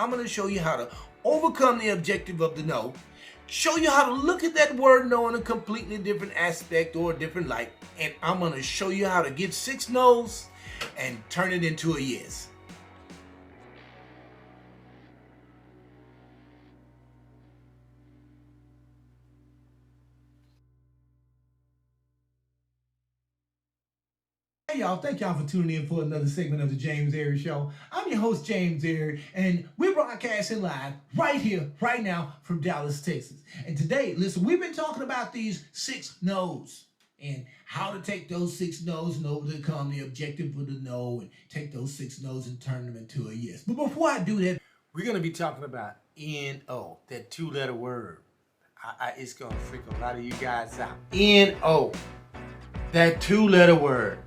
I'm going to show you how to overcome the objective of the no, show you how to look at that word no in a completely different aspect or a different light, and I'm going to show you how to get 6 no's and turn it into a yes. Hey y'all, thank y'all for tuning in for another segment of the James Airy Show. I'm your host, James Airy, and we're broadcasting live right here, right now from Dallas, Texas. And today, listen, we've been talking about these 6 no's and how to take those 6 no's and overcome the objective of the no and take those 6 no's and turn them into a yes. But before I do that, we're going to be talking about N-O, that 2-letter word. It's going to freak a lot of you guys out. N-O, that 2-letter word.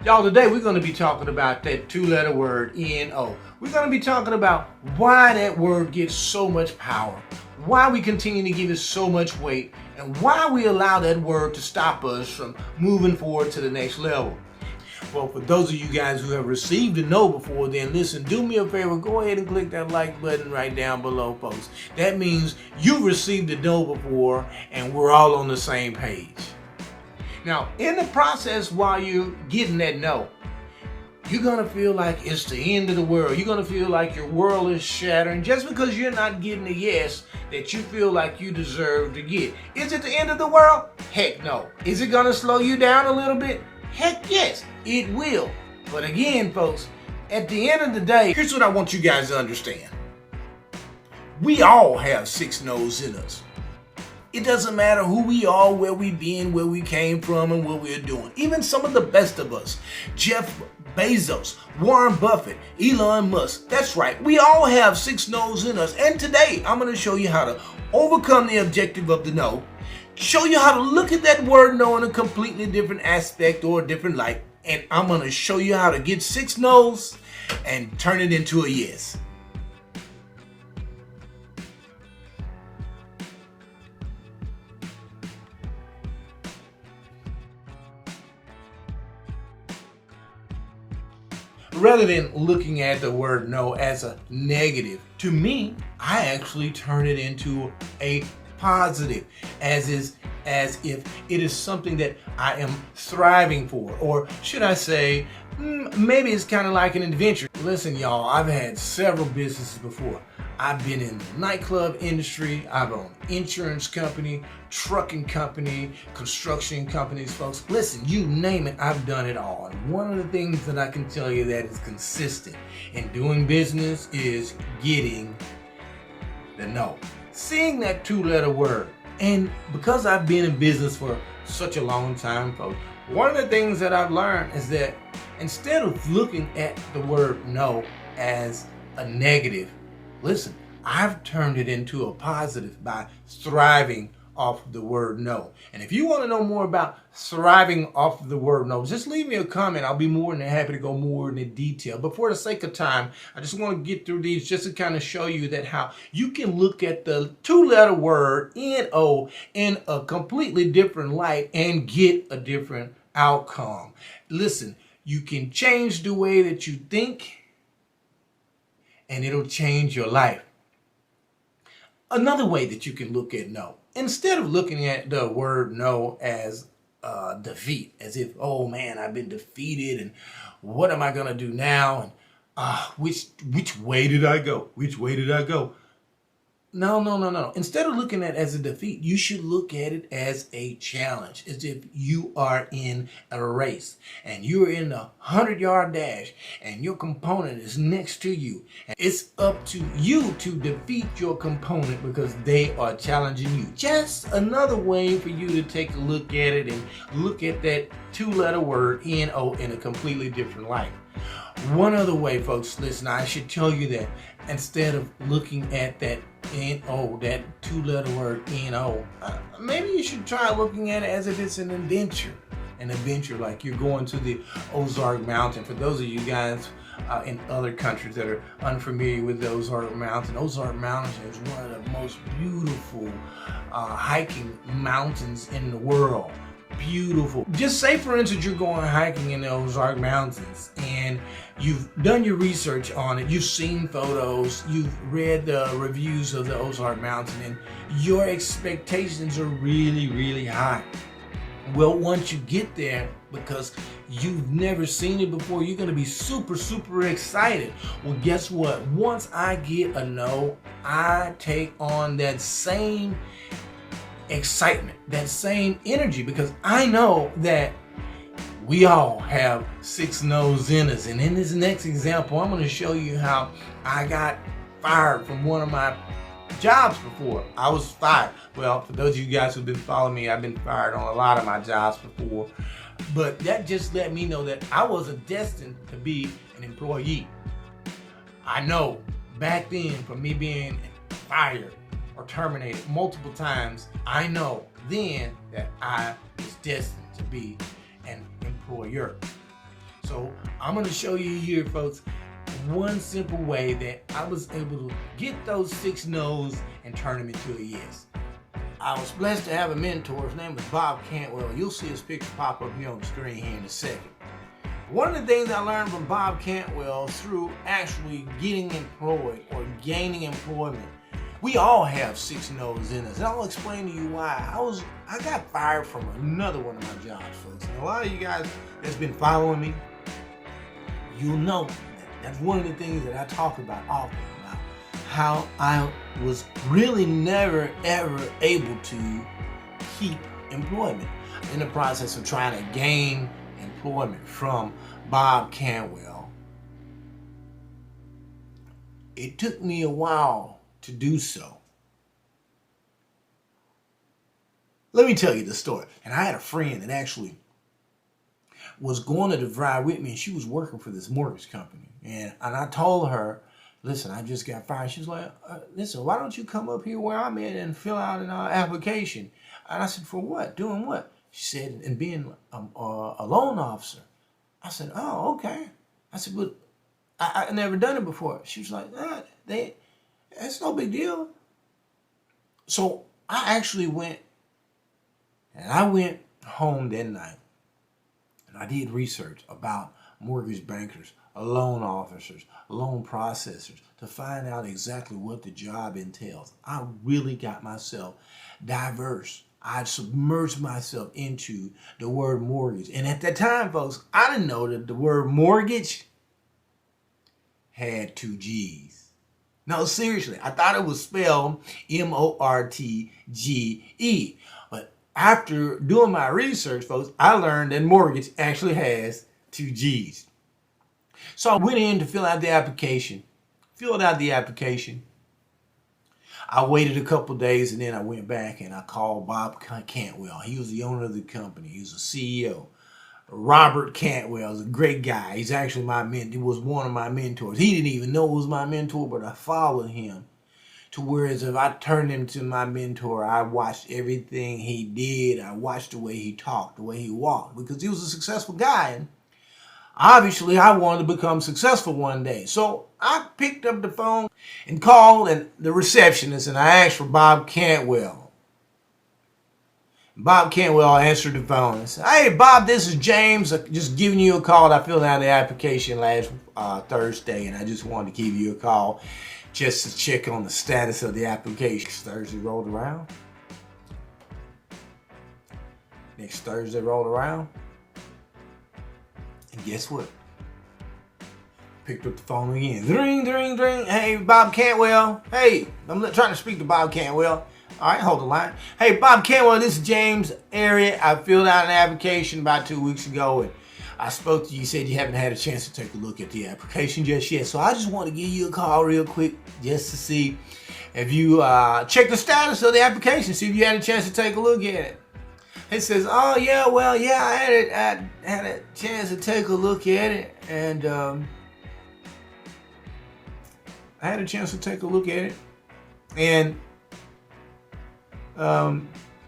Y'all, today we're going to be talking about that 2-letter word, N-O. We're going to be talking about why that word gets so much power, why we continue to give it so much weight, and why we allow that word to stop us from moving forward to the next level. Well, for those of you guys who have received a no before, then listen, do me a favor, go ahead and click that like button right down below, folks. That means you've received a no before, and we're all on the same page. Now, in the process while you're getting that no, you're going to feel like it's the end of the world. You're going to feel like your world is shattering just because you're not getting a yes that you feel like you deserve to get. Is it the end of the world? Heck no. Is it going to slow you down a little bit? Heck yes, it will. But again, folks, at the end of the day, here's what I want you guys to understand. We all have 6 no's in us. It doesn't matter who we are, where we've been, where we came from, and what we're doing. Even some of the best of us, Jeff Bezos, Warren Buffett, Elon Musk. That's right, we all have 6 no's in us. And today, I'm going to show you how to overcome the objective of the no, show you how to look at that word no in a completely different aspect or a different light, and I'm going to show you how to get 6 no's and turn it into a yes. Rather than looking at the word no as a negative, to me, I actually turn it into a positive, as if it is something that I am thriving for, or should I say, maybe it's kind of like an adventure. Listen, y'all, I've had several businesses before. I've been in the nightclub industry, I've owned insurance company, trucking company, construction companies, folks. Listen, you name it, I've done it all. And one of the things that I can tell you that is consistent in doing business is getting the no. Seeing that 2-letter word. And because I've been in business for such a long time, folks, one of the things that I've learned is that instead of looking at the word no as a negative, listen, I've turned it into a positive by thriving off the word no. And if you want to know more about thriving off the word no, just leave me a comment. I'll be more than happy to go more into detail. But for the sake of time, I just want to get through these just to kind of show you that how you can look at the 2-letter word N-O in a completely different light and get a different outcome. Listen, you can change the way that you think, and it'll change your life. Another way that you can look at no, instead of looking at the word no as defeat, as if, oh man, I've been defeated and what am I going to do now? And which way did I go? Which way did I go? No. Instead of looking at it as a defeat, you should look at it as a challenge, as if you are in a race and you're in a 100-yard dash and your component is next to you. And it's up to you to defeat your component because they are challenging you. Just another way for you to take a look at it and look at that 2-letter word N-O in a completely different light. One other way, folks, listen, I should tell you that instead of looking at that N-O, that 2-letter word N-O, maybe you should try looking at it as if it's an adventure. An adventure like you're going to the Ozark Mountain. For those of you guys in other countries that are unfamiliar with the Ozark Mountain is one of the most beautiful hiking mountains in the world. beautiful. Just say, for instance, you're going hiking in the Ozark Mountains and you've done your research on it, you've seen photos, you've read the reviews of the Ozark Mountain, and your expectations are really, really high. Well, once you get there, because you've never seen it before, you're going to be super, super excited. Well, guess what? Once I get a no, I take on that same excitement, that same energy, because I know that we all have 6 no's in us. And in this next example, I'm going to show you how I got fired from one of my jobs before. I was fired. Well, for those of you guys who've been following me, I've been fired on a lot of my jobs before. But that just let me know that I wasn't destined to be an employee. I know back then, from me being fired or terminated multiple times, I know then that I was destined to be an employer. So I'm going to show you here, folks, one simple way that I was able to get those 6 no's and turn them into a yes. I was blessed to have a mentor. His name was Bob Cantwell. You'll see his picture pop up here on the screen here in a second. One of the things I learned from Bob Cantwell through actually getting employed or gaining employment, we all have 6 no's in us. And I'll explain to you why. I got fired from another one of my jobs, folks. And a lot of you guys that's been following me, you'll know that's one of the things that I talk about often, about how I was really never ever able to keep employment. In the process of trying to gain employment from Bob Cantwell, it took me a while to do so. Let me tell you the story. And I had a friend that actually was going to DeVry with me, and she was working for this mortgage company. And I told her, listen, I just got fired. She was like, listen, why don't you come up here where I'm at and fill out an application? And I said, for what? Doing what? She said, and being a loan officer. I said, oh, okay. I said, but I never done it before. She was like, that's no big deal. So I actually went, and I went home that night, and I did research about mortgage bankers, loan officers, loan processors, to find out exactly what the job entails. I really got myself diverse. I submerged myself into the word mortgage. And at that time, folks, I didn't know that the word mortgage had 2 G's. No, seriously, I thought it was spelled M-O-R-T-G-E. But after doing my research, folks, I learned that mortgage actually has 2 G's. So I went in to fill out the application, filled out the application. I waited a couple days, and then I went back and I called Bob Cantwell. He was the owner of the company. He was the CEO. Robert Cantwell is a great guy. He's actually my mentor. He was one of my mentors. He didn't even know it was my mentor, but I followed him. To whereas if I turned him to my mentor, I watched everything he did. I watched the way he talked, the way he walked, because he was a successful guy. And obviously, I wanted to become successful one day. So I picked up the phone and called the receptionist, and I asked for Bob Cantwell. Bob Cantwell answered the phone and said, hey, Bob, this is James. Just giving you a call. I filled out the application last Thursday, and I just wanted to give you a call just to check on the status of the application. Thursday rolled around. Next Thursday rolled around. And guess what? Picked up the phone again. Ring, ring, ring. Hey, Bob Cantwell. Hey, I'm trying to speak to Bob Cantwell. All right, hold the line. Hey, Bob Cantwell, this is James Area. I filled out an application about 2 weeks ago, and I spoke to you. You said you haven't had a chance to take a look at the application just yet. So I just want to give you a call real quick just to see if you check the status of the application, see if you had a chance to take a look at it. He says, oh, yeah, well, yeah, I had a chance to take a look at it, and I had a chance to take a look at it, and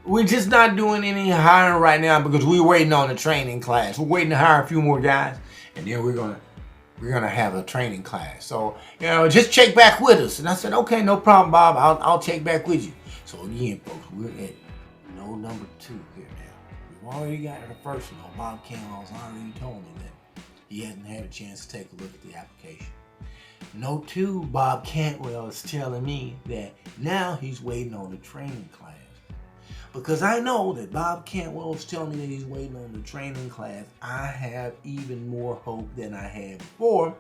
we're just not doing any hiring right now because we're waiting on the training class. We're waiting to hire a few more guys, and then we're gonna have a training class. So, just check back with us. And I said, okay, no problem, Bob. I'll check back with you. So again, folks, we're at no number 2 here now. We already got the first no. Bob Cantwell's already told me that he hasn't had a chance to take a look at the application. No 2, Bob Cantwell is telling me that now he's waiting on the training class. Because I know that Bob Cantwell is telling me that he's waiting on the training class, I have even more hope than I had before.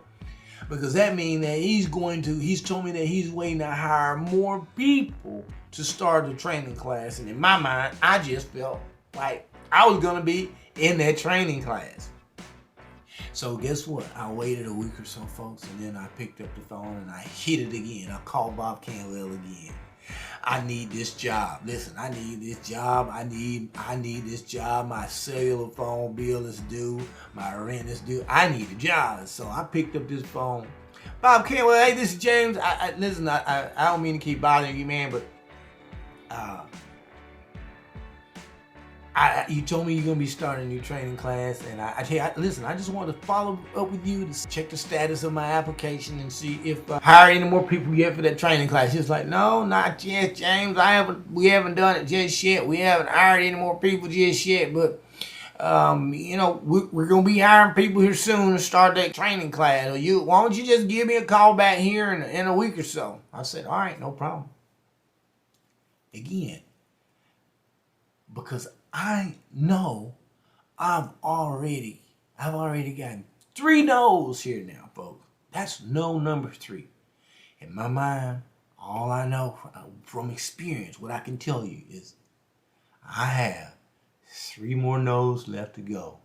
Because that means that he's told me that he's waiting to hire more people to start the training class. And in my mind, I just felt like I was going to be in that training class. So guess what? I waited a week or so, folks, and then I picked up the phone and I hit it again. I called Bob Cantwell again. I need this job. Listen, I need this job. I need this job. My cellular phone bill is due. My rent is due. I need a job. So I picked up this phone. Bob Cantwell, hey, this is James. Listen, I don't mean to keep bothering you, man, but you told me you're going to be starting a new training class, and listen, I just wanted to follow up with you to check the status of my application and see if hire any more people yet for that training class. He's like, no, not yet, James. We haven't done it just yet. We haven't hired any more people just yet, but we're going to be hiring people here soon to start that training class. Why don't you just give me a call back here in a week or so? I said, all right, no problem. Again, because I know I've already gotten 3 no's here now, folks. That's no number 3. In my mind, all I know from experience, what I can tell you is I have 3 more no's left to go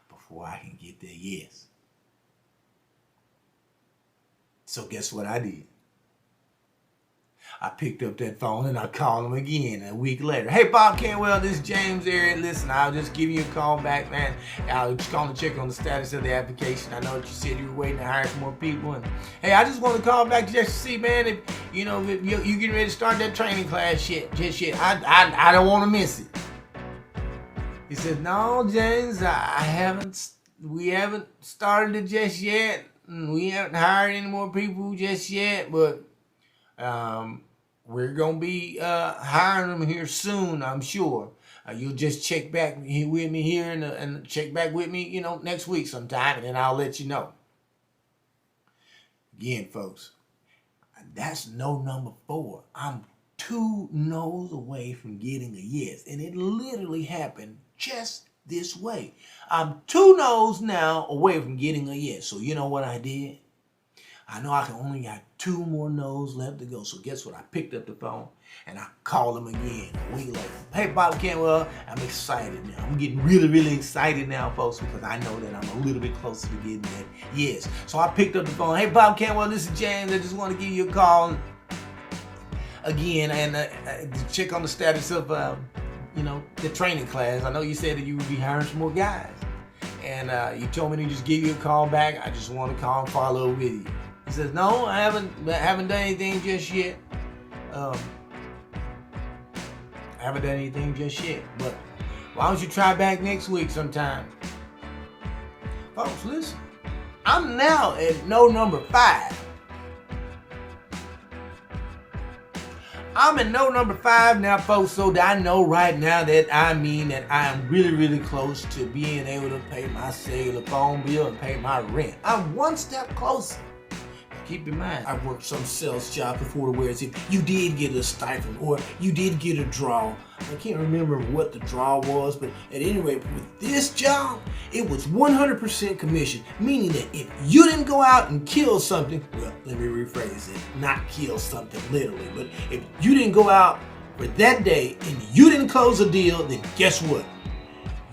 before I can get that yes. So guess what I did? I picked up that phone and I called him again a week later. Hey, Bob Cantwell, this is James here. Listen, I'll just give you a call back, man. I was calling to check on the status of the application. I know that you said you were waiting to hire some more people. And hey, I just want to call back just to see, man, if you getting ready to start that training class just yet. I don't want to miss it. He said, no, James, we haven't started it just yet. We haven't hired any more people just yet, but we're going to be hiring them here soon, I'm sure. You'll just check back with me here and check back with me, next week sometime, and then I'll let you know. Again, folks, that's no number 4. I'm 2 no's away from getting a yes, and it literally happened just this way. I'm 2 no's now away from getting a yes. So you know what I did? I know I only got 2 more no's left to go. So guess what? I picked up the phone and I called him again a week later. Hey, Bob Cantwell, I'm excited now. I'm getting really, really excited now, folks, because I know that I'm a little bit closer to getting that yes. So I picked up the phone. Hey, Bob Cantwell, this is James. I just want to give you a call again and to check on the status of the training class. I know you said that you would be hiring some more guys, and you told me to just give you a call back. I just want to call and follow up with you. He says, no, I haven't done anything just yet. I haven't done anything just yet, but why don't you try back next week sometime? Folks, listen, I'm now at no number 5. I'm at no number 5 now, folks, so that I know right now that I am really, really close to being able to pay my cellular phone bill and pay my rent. I'm 1 step closer. Keep in mind, I've worked some sales job before where it's if you did get a stipend or you did get a draw. I can't remember what the draw was, but at any rate, with this job, it was 100% commission, meaning that if you didn't go out and kill something, well, let me rephrase it, not kill something literally, but if you didn't go out for that day and you didn't close a deal, then guess what?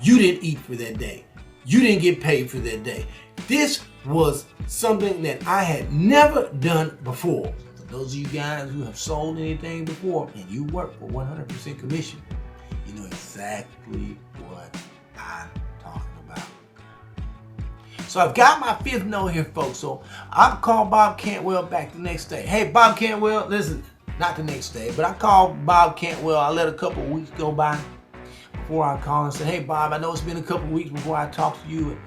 You didn't eat for that day. You didn't get paid for that day. This was something that I had never done before. For those of you guys who have sold anything before and you work for 100% commission, you know exactly what I'm talking about. So I've got my 5th note here, folks. So I've called Bob Cantwell back the next day. Hey, Bob Cantwell, listen, not the next day, but I called Bob Cantwell. I let a couple of weeks go by before I called and said, hey, Bob, I know it's been a couple of weeks before I talked to you.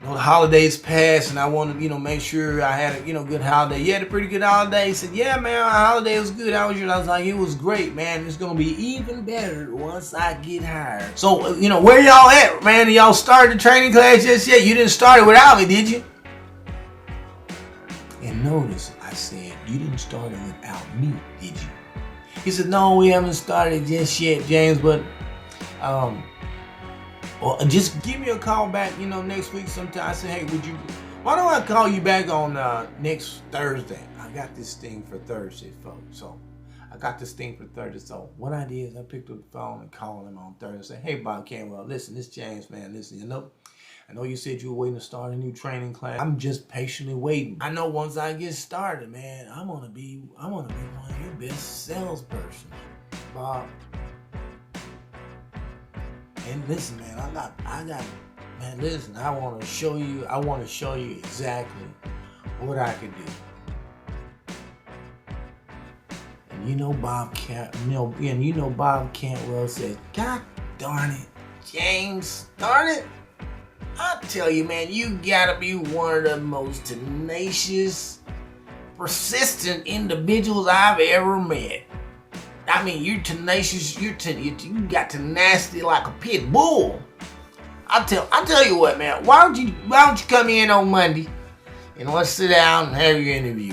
the holidays passed, and I wanted to, make sure I had a, good holiday. You had a pretty good holiday. He said, yeah, man, our holiday was good. How was yours? I was like, it was great, man. It's going to be even better once I get hired. So, where y'all at, man? Y'all started the training class just yet? You didn't start it without me, did you? And notice, I said, you didn't start it without me, did you? He said, no, we haven't started just yet, James, but, or just give me a call back, next week sometime. I said, hey, why don't I call you back on next Thursday? I got this thing for Thursday, folks. So So what I did is I picked up the phone and called him on Thursday and said, hey, Bob Canwell, listen, this James, man, listen, I know you said you were waiting to start a new training class. I'm just patiently waiting. I know once I get started, man, I'm gonna be one of your best salespersons, Bob. And listen, man, man, listen, I want to show you exactly what I can do. And Bob Cantwell said, God darn it, James, darn it. I tell you, man, you gotta be one of the most tenacious, persistent individuals I've ever met. I mean, you're tenacious. You got tenacity like a pit bull. I tell you what, man. Why don't you come in on Monday and let's sit down and have your interview?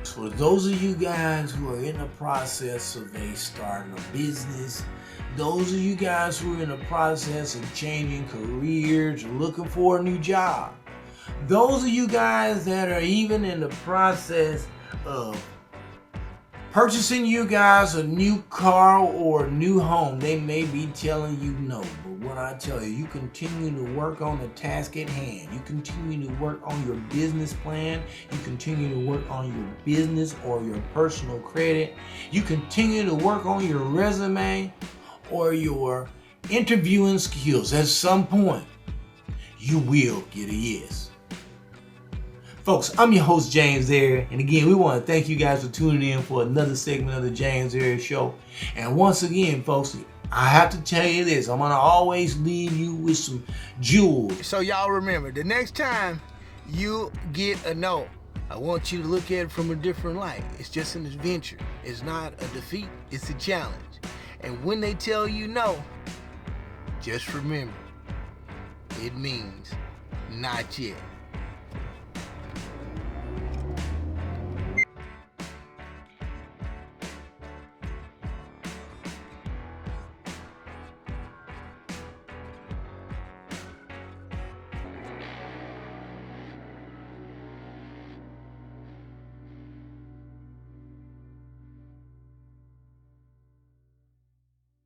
For those of you guys who are in the process of starting a business, those of you guys who are in the process of changing careers, looking for a new job, those of you guys that are even in the process of purchasing you guys a new car or a new home, they may be telling you no. But what I tell you, you continue to work on the task at hand. You continue to work on your business plan. You continue to work on your business or your personal credit. You continue to work on your resume or your interviewing skills. At some point, you will get a yes. Folks, I'm your host, James Ayre, and again, we want to thank you guys for tuning in for another segment of the James Ayre Show. And once again, folks, I have to tell you this, I'm going to always leave you with some jewels. So y'all remember, the next time you get a no, I want you to look at it from a different light. It's just an adventure. It's not a defeat, it's a challenge. And when they tell you no, just remember, it means not yet.